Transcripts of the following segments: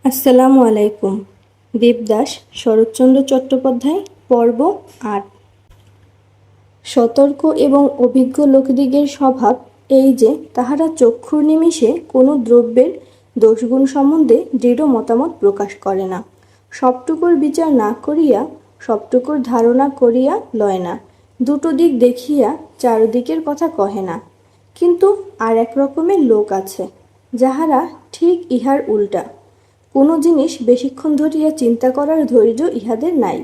আসসালামু আলাইকুম। দেবদাস শরৎচন্দ্র চট্টোপাধ্যায়, পর্ব ৮। সতর্ক এবং অভিজ্ঞ লোকদিগের স্বভাব এই যে তাহারা চক্ষুর নিমিষে কোনো দ্রব্যের দোষগুণ সম্বন্ধে দৃঢ় মতামত প্রকাশ করে না, সবটুকুর বিচার না করিয়া সবটুকুর ধারণা করিয়া লয় না, দুটো দিক দেখিয়া চারদিকের কথা কহে না। কিন্তু আর এক রকমের লোক আছে, যাহারা ঠিক ইহার উল্টা। কোনো জিনিস বেশিক্ষণ ধরিয়া চিন্তা করার ধৈর্য ইহাদের নাই।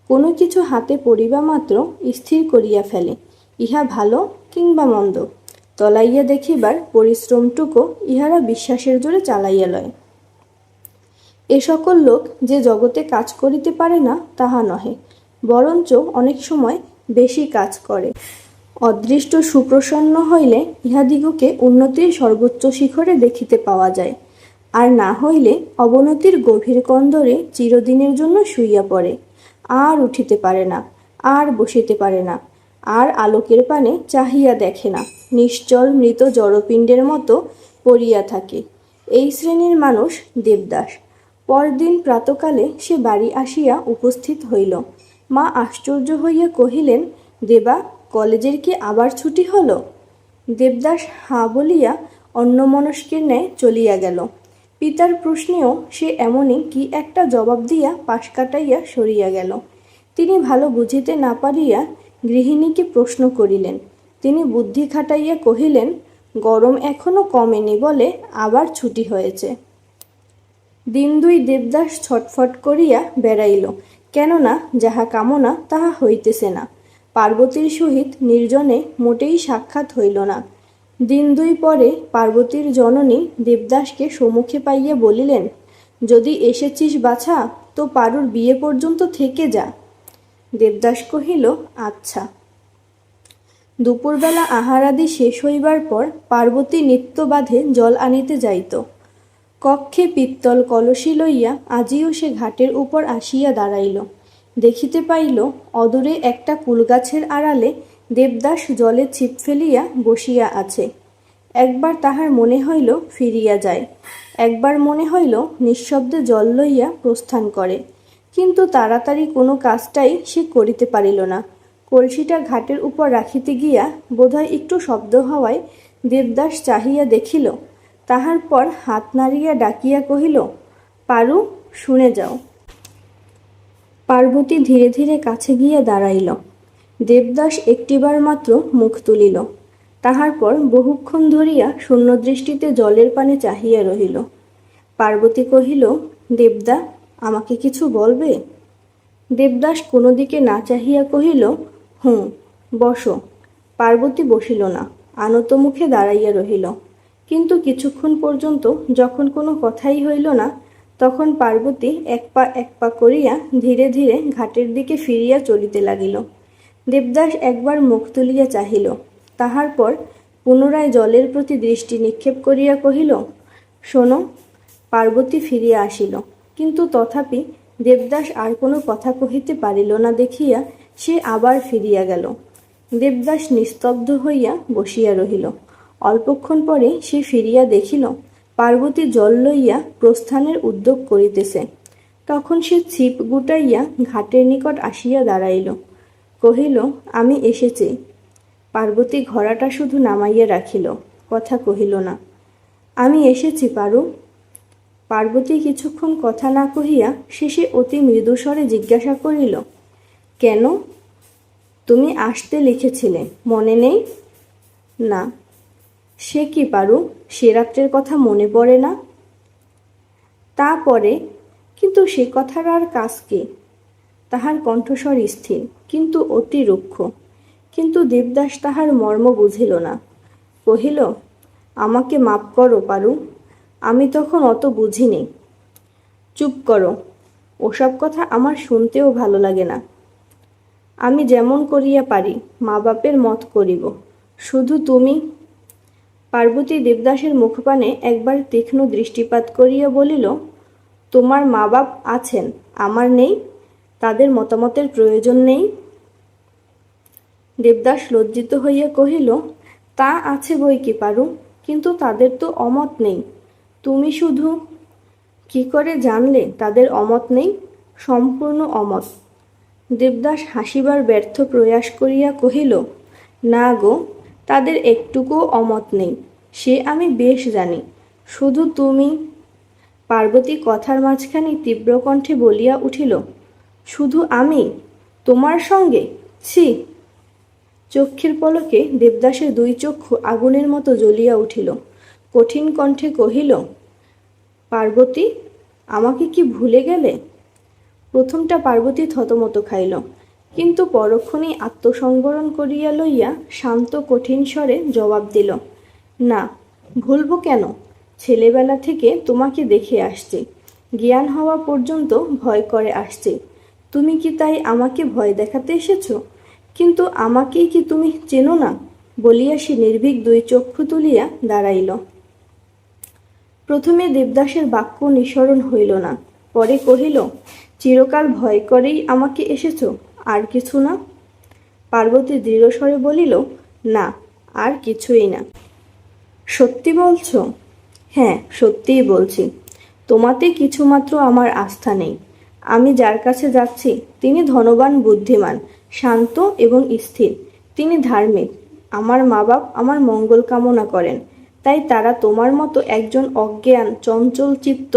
কোনো কিছু হাতে পড়িবা মাত্র স্থির করিয়া ফেলে, ইহা ভালো কিংবা মন্দ, তলাইয়া দেখিবার পরিশ্রমটুকু ইহারা বিশ্বাসের জোরে চালাইয়া লয়। এ সকল লোক যে জগতে কাজ করিতে পারে না তাহা নহে, বরঞ্চ অনেক সময় বেশি কাজ করে। অদৃষ্ট সুপ্রসন্ন হইলে ইহাদিগকে উন্নতির সর্বোচ্চ শিখরে দেখিতে পাওয়া যায়, আর না হইলে অবনতির গভীর কন্দরে চিরদিনের জন্য শুইয়া পড়ে, আর উঠিতে পারে না, আর বসিতে পারে না, আর আলোকের পানে চাহিয়া দেখে না, নিশ্চল মৃত জড়পিণ্ডের মতো পড়িয়া থাকে। এই শ্রেণীর মানুষ দেবদাস। পরদিন প্রাতকালে সে বাড়ি আসিয়া উপস্থিত হইল। মা আশ্চর্য হইয়া কহিলেন, দেবা, কলেজের কি আবার ছুটি হলো? দেবদাস হাঁ বলিয়া অন্যমনস্কের ন্যায় চলিয়া গেল। পিতার প্রশ্নেও সে এমনই কি একটা জবাব দিয়া পাশ কাটাইয়া সরিয়া গেল। তিনি ভালো বুঝিতে না পারিয়া গৃহিণীকে প্রশ্ন করিলেন। তিনি বুদ্ধি খাটাইয়া কহিলেন, গরম এখনো কমেনি বলে আবার ছুটি হয়েছে। দিন দুই দেবদাস ছটফট করিয়া বেড়াইল, কেননা যাহা কামনা তাহা হইতেছে না। পার্বতীর সহিত নির্জনে মোটেই সাক্ষাৎ হইল না। দিন দুই পরে পার্বতীর জননী দেবদাসকে সম্মুখে পাইয়া বলিলেন, যদি এসেছিস বাছা, তো পারুর বিয়ে পর্যন্ত থেকে যা। দেবদাস কহিল, আচ্ছা। দুপুরবেলা আহারাদি শেষ হইবার পর পার্বতী নিত্যবাধে জল আনিতে যাইত। কক্ষে পিত্তল কলসি লইয়া আজিও সে ঘাটের উপর আসিয়া দাঁড়াইল। দেখিতে পাইল অদূরে একটা কুলগাছের আড়ালে দেবদাস জলে ছিপ ফেলিয়া বসিয়া আছে। একবার তাহার মনে হইল ফিরিয়া যায়, একবার মনে হইল নিঃশব্দে জল লইয়া প্রস্থান করে, কিন্তু তাড়াতাড়ি কোনো কাজটাই সে করিতে পারিল না। কলসিটা ঘাটের উপর রাখিতে গিয়া বোধহয় একটু শব্দ হওয়ায় দেবদাস চাহিয়া দেখিল। তাহার পর হাত নাড়িয়া ডাকিয়া কহিল, পারু, শুনে যাও। পার্বতী ধীরে ধীরে কাছে গিয়া দাঁড়াইল। দেবদাস একটিবার মাত্র মুখ তুলিল। তাহার পর বহুক্ষণ ধরিয়া শূন্যদৃষ্টিতে জলের পানে চাহিয়া রহিল। পার্বতী কহিল, দেবদা, আমাকে কিছু বলবে? দেবদাস কোনো দিকে না চাহিয়া কহিল, হুঁ, বসো। পার্বতী বসিল না, আনত মুখে দাঁড়াইয়া রহিল। কিন্তু কিছুক্ষণ পর্যন্ত যখন কোনো কথাই হইল না, তখন পার্বতী এক পা করিয়া ধীরে ধীরে ঘাটের দিকে ফিরিয়া চলিতে লাগিল। দেবদাস একবার মুখ তুলিয়া চাহিল, তাহার পর পুনরায় জলের প্রতি দৃষ্টি নিক্ষেপ করিয়া কহিল, শোনো। পার্বতী ফিরিয়া আসিল, কিন্তু তথাপি দেবদাস আর কোনো কথা কহিতে পারিল না দেখিয়া সে আবার ফিরিয়া গেল। দেবদাস নিস্তব্ধ হইয়া বসিয়া রহিল। অল্পক্ষণ পরে সে ফিরিয়া দেখিল পার্বতী জল লইয়া প্রস্থানের উদ্যোগ করিতেছে। তখন সে ছিপ গুটাইয়া ঘাটের নিকট আসিয়া দাঁড়াইল। কহিল, আমি এসেছি। পার্বতী ঘড়াটা শুধু নামাইয়া রাখিল, কথা কহিল না। আমি এসেছি পারু। পার্বতী কিছুক্ষণ কথা না কহিয়া শেষে অতি মৃদুস্বরে জিজ্ঞাসা করিল, কেন? তুমি আসতে লিখেছিলে, মনে নেই? না। সে কি পারু, সে রাত্রের কথা মনে পড়ে না? তা পরে, কিন্তু সে কথার আর কাজ কি? তাহার কণ্ঠস্বর স্থির, কিন্তু অতি রুক্ষ। কিন্তু দেবদাস তাহার মর্ম বুঝিল না। কহিল, আমাকে মাপ করো পারু, আমি তখন অত বুঝিনি। চুপ করো, ওসব কথা আমার শুনতেও ভালো লাগে না। আমি যেমন করিয়া পারি মা বাপের মত করিব, শুধু তুমি। পার্বতী দেবদাসের মুখপানে একবার তীক্ষ্ণ দৃষ্টিপাত করিয়া বলিল, তোমার মা বাপ আছেন, আমার নেই? তাদের মতামতের প্রয়োজন নেই? দেবদাস লজ্জিত হইয়া কহিল, তা আছে বই কি পারু, কিন্তু তাদের তো অমত নেই। তুমি শুধু কি করে জানলে তাদের অমত নেই? সম্পূর্ণ অমত। দেবদাস হাসিবার ব্যর্থ প্রয়াস করিয়া কহিল, না গো, তাদের একটুকুও অমত নেই, সে আমি বেশ জানি। শুধু তুমি। পার্বতী কথার মাঝখানে তীব্র কণ্ঠে বলিয়া উঠিল, শুধু আমি? তোমার সঙ্গে? ছি! চক্ষের পলকে দেবদাসের দুই চক্ষু আগুনের মতো জ্বলিয়া উঠিল। কঠিন কণ্ঠে কহিল, পার্বতী, আমাকে কি ভুলে গেলে? প্রথমটা পার্বতী থতমত খাইল, কিন্তু পরক্ষণেই আত্মসংবরণ করিয়া লইয়া শান্ত কঠিন স্বরে জবাব দিল, না, ভুলব কেন? ছেলেবেলা থেকে তোমাকে দেখে আসছি, জ্ঞান হওয়া পর্যন্ত ভয় করে আসছি। তুমি কি তাই আমাকে ভয় দেখাতে এসেছ? কিন্তু আমাকেই কি তুমি চেনো না? বলিয়া সে নির্ভীক দুই চক্ষু তুলিয়া দাঁড়াইল। প্রথমে দেবদাসের বাক্য নিঃসরণ হইল না, পরে কহিল, চিরকাল ভয় করেই আমাকে এসেছ, আর কিছু না? পার্বতী দৃঢ়স্বরে বলিল, না, আর কিছুই না। সত্যি বলছ? হ্যাঁ, সত্যিই বলছি। তোমাতে কিছুমাত্র আমার আস্থা নেই। আমি যার কাছে যাচ্ছি তিনি ধনবান, বুদ্ধিমান, শান্ত এবং স্থির। তিনি ধার্মিক। আমার মা বাপ আমার মঙ্গল কামনা করেন, তাই তারা তোমার মতো একজন অজ্ঞান, চঞ্চল চিত্ত,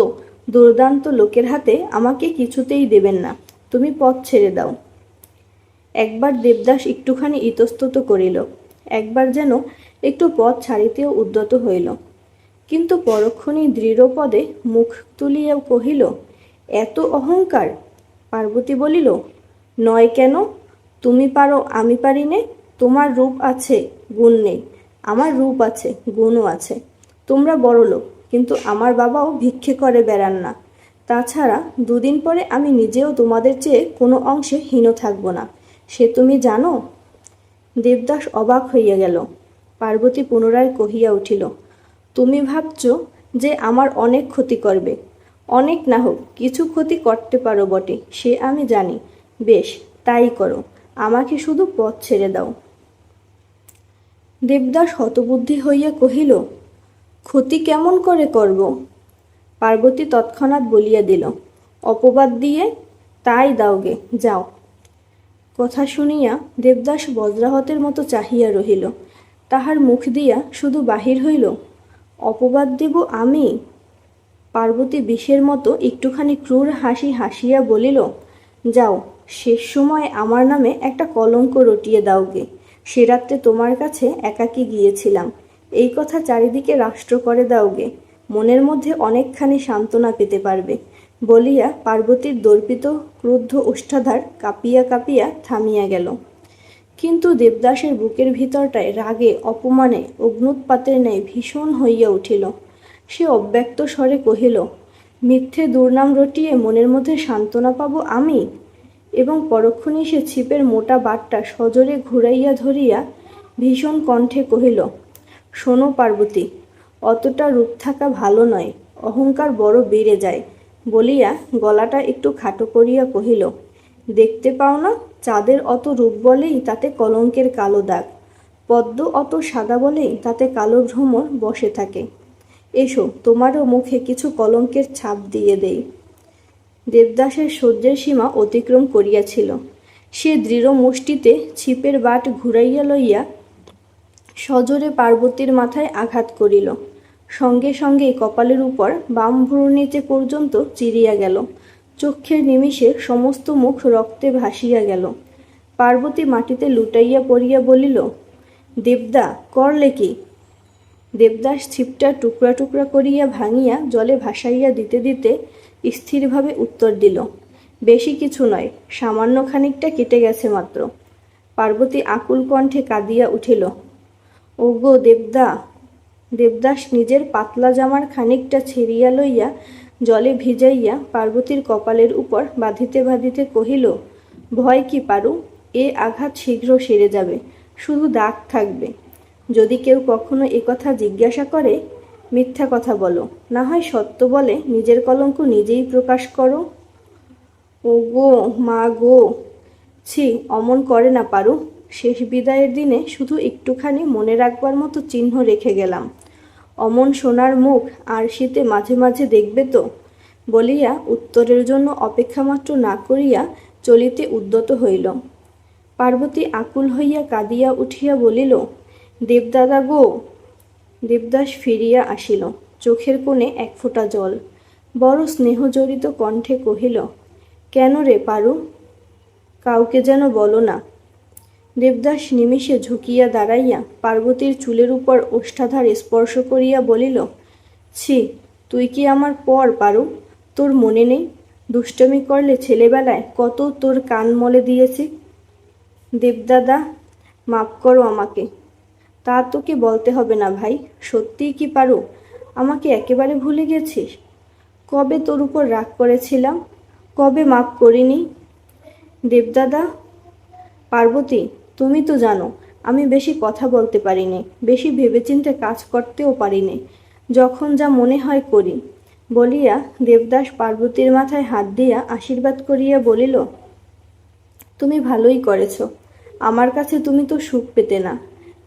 দুর্দান্ত লোকের হাতে আমাকে কিছুতেই দেবেন না। তুমি পথ ছেড়ে দাও। একবার দেবদাস একটুখানি ইতস্তত করিল, একবার যেন একটু পথ ছাড়িতেও উদ্যত হইল, কিন্তু পরক্ষণেই দৃঢ়পদে মুখ তুলিয়া কহিল, এত অহংকার? পার্বতী বলিল, নয় কেন? তুমি পারো, আমি পারি নে? তোমার রূপ আছে, গুণ নেই। আমার রূপ আছে, গুণও আছে। তোমরা বড়লোক, কিন্তু আমার বাবাও ভিক্ষে করে বেড়ান না। তাছাড়া দুদিন পরে আমি নিজেও তোমাদের চেয়ে কোনো অংশে হীন থাকব না, সে তুমি জানো। দেবদাস অবাক হইয়া গেল। পার্বতী পুনরায় কহিয়া উঠিল, তুমি ভাবছ যে আমার অনেক ক্ষতি করবে। অনেক না হোক, কিছু ক্ষতি করতে পারো বটে, সে আমি জানি। বেশ, তাই করো, আমাকে শুধু পথ ছেড়ে দাও। দেবদাস হতবুদ্ধি হইয়া কহিল, ক্ষতি কেমন করে করব? পার্বতী তৎক্ষণাৎ বলিয়া দিল, অপবাদ দিয়ে। তাই দাওগে, যাও। কথা শুনিয়া দেবদাস বজ্রাহতের মতো চাহিয়া রহিল। তাহার মুখ দিয়া শুধু বাহির হইল, অপবাদ দেব আমি? পার্বতী বিষের মতো একটুখানি ক্রূর হাসি হাসিয়া বলিল, যাও, শেষ সময় আমার নামে একটা কলঙ্ক রটিয়ে দাওগে। সে রাত্রে তোমার কাছে একাকী গিয়েছিলাম, এই কথা চারিদিকে রাষ্ট্র করে দাওগে। মনের মধ্যে অনেকখানি সান্ত্বনা পেতে পারবে। বলিয়া পার্বতীর দর্পিত ক্রুদ্ধ ওষ্ঠাধর কাঁপিয়া কাঁপিয়া থামিয়া গেল। কিন্তু দেবদাসের বুকের ভিতরটায় রাগে, অপমানে অগ্নুৎপাতের ন্যায় ভীষণ হইয়া উঠিল। সে অব্যক্ত স্বরে কহিল, মিথ্যে দুর্নাম রটিয়ে মনের মধ্যে সান্ত্বনা পাব আমি? এবং পরক্ষণেই সে ছিপের মোটা বাটটা সজোরে ঘুরাইয়া ধরিয়া ভীষণ কণ্ঠে কহিল, শোনো পার্বতী, অতটা রূপ থাকা ভালো নয়, অহংকার বড় বেড়ে যায়। বলিয়া গলাটা একটু খাটো করিয়া কহিল, দেখতে পাও না, চাঁদের অত রূপ বলেই তাতে কলঙ্কের কালো দাগ, পদ্ম অত সাদা বলেই তাতে কালো ভ্রমর বসে থাকে। এসো, তোমারও মুখে কিছু কলঙ্কের ছাপ দিয়ে দেই। দেবদাসের সহ্যের সীমা অতিক্রম করিয়াছিল। সে দৃঢ় মুষ্টিতে ছিপের বাট ঘুরাইয়া লইয়া সজোরে পার্বতীর মাথায় আঘাত করিল। সঙ্গে সঙ্গেই কপালের উপর বাম ভ্রুর নিচে পর্যন্ত চিরিয়া গেল। চক্ষের নিমিষে সমস্ত মুখ রক্তে ভাসিয়া গেল। পার্বতী মাটিতে লুটাইয়া পড়িয়া বলিল, দেবদা, করলে কি? দেবদাস ছিপটা টুকরা টুকরা করিয়া ভাঙিয়া জলে ভাসাইয়া দিতে দিতে স্থিরভাবে উত্তর দিল, বেশি কিছু নয়, সামান্য খানিকটা কেটে গেছে মাত্র। পার্বতী আকুল কণ্ঠে কাঁদিয়া উঠিল, ওগো দেবদা। দেবদাস নিজের পাতলা জামার খানিকটা ছেড়িয়া লইয়া জলে ভিজাইয়া পার্বতীর কপালের উপর বাঁধিতে বাঁধিতে কহিল, ভয় কি পারু, এ আঘাত শীঘ্র সেরে যাবে, শুধু দাগ থাকবে। যদি কেউ কখনো কথা জিজ্ঞাসা করে, মিথ্যা কথা বলো, না হয় সত্য বলে নিজের কলঙ্ক নিজেই প্রকাশ করো। ও গো মা গো, ছি, অমন করে না পারু। শেষ বিদায়ের দিনে শুধু একটুখানি মনে রাখবার মতো চিহ্ন রেখে গেলাম। অমন সোনার মুখ আর শীতে মাঝে মাঝে দেখবে তো। বলিয়া উত্তরের জন্য অপেক্ষামাত্র না করিয়া চলিতে উদ্যত হইল। পার্বতী আকুল হইয়া কাঁদিয়া উঠিয়া বলিল, দেবদাদা গো। দেবদাস ফিরিয়া আসিল, চোখের কোণে এক ফোঁটা জল। বড় স্নেহজড়িত কণ্ঠে কহিল, কেন রে পারু, কাউকে যেন বলো না। দেবদাস নিমিষে ঝুঁকিয়া দাঁড়াইয়া পার্বতীর চুলের উপর ওষ্ঠাধর স্পর্শ করিয়া বলিল, ছি, তুই কি আমার পর পারু? তোর মনে নেই দুষ্টমি করলে ছেলেবেলায় কত তোর কান মলে দিয়েছি? দেবদাদা, মাপ করো আমাকে। তা তোকে বলতে হবে না ভাই, সত্যিই কি পারু আমাকে একেবারে ভুলে গেছিস? কবে তোর উপর রাগ করেছিলাম, কবে মাপ করিনি? দেবদাদা, পার্বতী, তুমি তো জানো আমি বেশি কথা বলতে পারিনি, বেশি ভেবেচিন্তে কাজ করতেও পারিনি, যখন যা মনে হয় করি। বলিয়া দেবদাস পার্বতীর মাথায় হাত দিয়া আশীর্বাদ করিয়া বলিল, তুমি ভালোই করেছ। আমার কাছে তুমি তো সুখ পেতে না,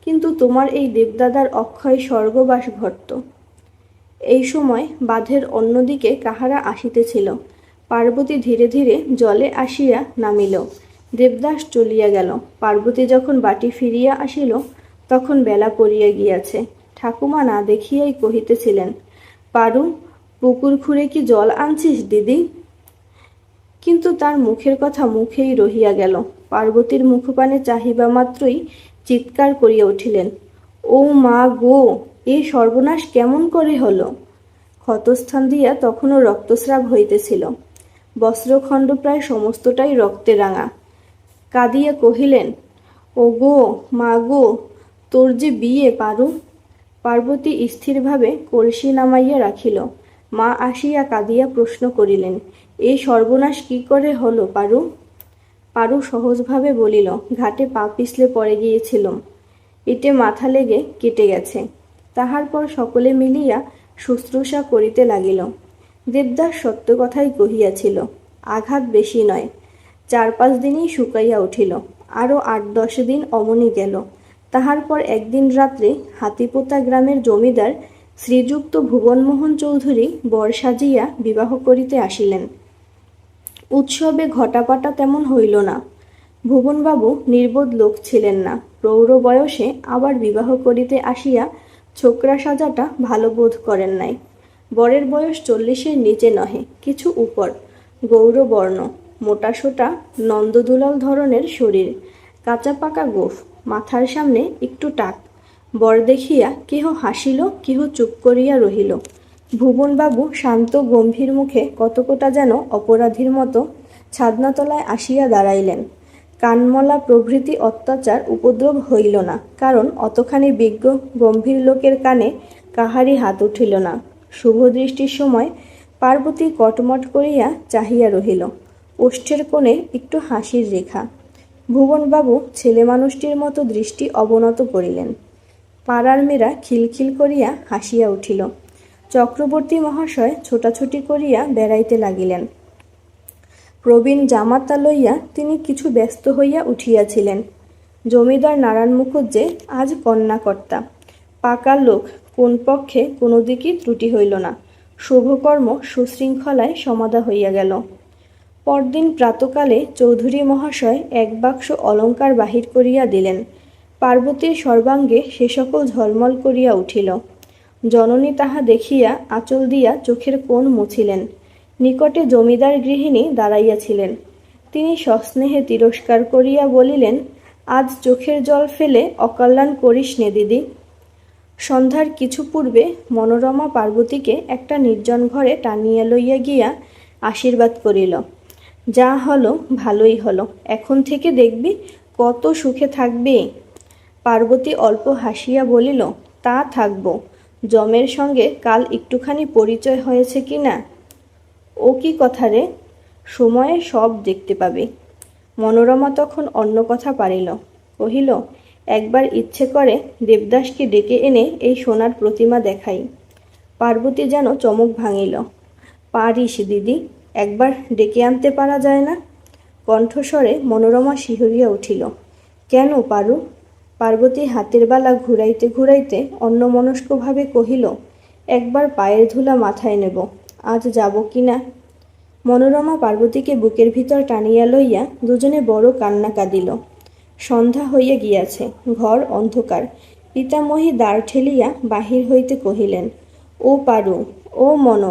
কিন্তু তোমার এই দেবদাদার অক্ষয় স্বর্গবাস ঘটত। এই সময় বাঁধের অন্যদিকে কাহারা আসিতেছিল। পার্বতী ধীরে ধীরে জলে আসিয়া নামিল। দেবদাস চলিয়া গেল। পার্বতী যখন বাটি ফিরিয়া আসিল, তখন বেলা পড়িয়া গিয়াছে। ঠাকুমা না দেখিয়াই কহিতেছিলেন, পারু, পুকুর খুঁড়ে কি জল আনছিস দিদি? কিন্তু তার মুখের কথা মুখেই রহিয়া গেল। পার্বতীর মুখপানে চাহিবা মাত্রই চিৎকার করিয়া উঠিলেন, ও মা গো, এ সর্বনাশ কেমন করে হলো? ক্ষতস্থান দিয়া তখনও রক্তস্রাব হইতেছিল। বস্ত্রখণ্ড প্রায় সমস্তটাই রক্তে রাঙা। কাঁদিয়া কহিলেন, ও গো মা গো, তোর যে বিয়ে পারু। পার্বতী স্থিরভাবে কলসি নামাইয়া রাখিল। মা আসিয়া কাঁদিয়া প্রশ্ন করিলেন, এই সর্বনাশ কি করে হলো পারু? পারু সহজভাবে বলিল, ঘাটে পা পিছলে পড়ে গিয়েছিলাম, পেটে মাথা লেগে কেটে গেছে। তাহার পর সকলে মিলিয়া শুশ্রূষা করিতে লাগিল। দেবদাস সত্য কথাই কহিয়াছিল, আঘাত বেশি নয়। 4-5 দিনেই শুকাইয়া উঠিল। আরও 8-10 দিন অমনি গেল। তাহার পর একদিন রাত্রে হাতিপোতা গ্রামের জমিদার শ্রীযুক্ত ভুবনমোহন চৌধুরী বর সাজিয়া বিবাহ করিতে আসিলেন। উৎসবে ঘটাপাটা তেমন হইল না। ভুবনবাবু নির্বোধ লোক ছিলেন না। প্রৌঢ় বয়সে আবার বিবাহ করিতে আসিয়া ছোকরা সাজাটা ভালো বোধ করেন নাই। বরের বয়স 40-এর নিচে নহে, কিছু উপর, গৌরবর্ণ, মোটাসোটা নন্দদুলাল ধরনের শরীর, কাঁচা পাকা গোঁফ, মাথার সামনে একটু টাক। বর দেখিয়া কেহ হাসিল, কেহ চুপ করিয়া রহিল। ভুবনবাবু শান্ত গম্ভীর মুখে কতকটা যেন অপরাধীর মতো ছাদনাতলায় আসিয়া দাঁড়াইলেন। কানমলা প্রভৃতি অত্যাচার উপদ্রব হইল না, কারণ অতখানি বিজ্ঞ গম্ভীর লোকের কানে কাহারই হাত উঠিল না। শুভদৃষ্টির সময় পার্বতী কটমট করিয়া চাহিয়া রহিল। ওষ্ঠের কোণে একটু হাসির রেখা। ভুবনবাবু ছেলে মানুষটির মতো দৃষ্টি অবনত করিলেন। পাড়ার মেয়েরা খিলখিল করিয়া হাসিয়া উঠিল। চক্রবর্তী মহাশয় ছোটাছুটি করিয়া বেড়াইতে লাগিলেন। প্রবীণ জামাতা লইয়া তিনি কিছু ব্যস্ত হইয়া উঠিয়াছিলেন। জমিদার নারায়ণ মুখুজ্জে আজ কন্যাকর্তা। পাকা লোক, কোন পক্ষে কোনো দিকই ত্রুটি হইল না। শুভকর্ম সুশৃঙ্খলায় সমাধা হইয়া গেল। পরদিন প্রাতকালে চৌধুরী মহাশয় এক বাক্স অলঙ্কার বাহির করিয়া দিলেন। পার্বতীর সর্বাঙ্গে সে সকল ঝলমল করিয়া উঠিল। জননী তাহা দেখিয়া আঁচল দিয়া চোখের কোণ মুছিলেন। নিকটে জমিদার গৃহিণী দাঁড়াইয়াছিলেন। তিনি সস্নেহে তিরস্কার করিয়া বলিলেন, আজ চোখের জল ফেলে অকল্যাণ করিস নে দিদি। সন্ধ্যার কিছু পূর্বে মনোরমা পার্বতীকে একটা নির্জন ঘরে টানিয়া লইয়া গিয়া আশীর্বাদ করিল। যা হলো ভালোই হলো, এখন থেকে দেখবি কত সুখে থাকবি। পার্বতী অল্প হাসিয়া বলিল, তা থাকব, যমের সঙ্গে কাল একটুখানি পরিচয় হয়েছে কি না। ও কি কথা রে, সময়ে সব দেখতে পাবে। মনোরমা তখন অন্য কথা পারিল, কহিল, একবার ইচ্ছে করে দেবদাসকে ডেকে এনে এই সোনার প্রতিমা দেখাই। পার্বতী যেন চমক ভাঙিল। পারিস দিদি, একবার ডেকে আনতে পারা যায় না? কণ্ঠস্বরে মনোরমা শিহরিয়া উঠিল। কেন পারু? পার্বতী হাতের বালা ঘুরাইতে ঘুরাইতে অন্যমনস্কভাবে কহিল, একবার পায়ের ধুলা মাথায় নেব, আজ যাব কি না। মনোরমা পার্বতীকে বুকের ভিতর টানিয়া লইয়া দুজনে বড় কান্না কাঁদিল। সন্ধ্যা হইয়া গিয়াছে, ঘর অন্ধকার। পিতামহী দ্বার ঠেলিয়া বাহির হইতে কহিলেন, ও পারু, ও মন,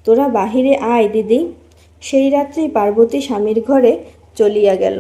তোরা বাহিরে আয় দিদি। সেই রাত্রি পার্বতী স্বামীর ঘরে চলিয়া গেল।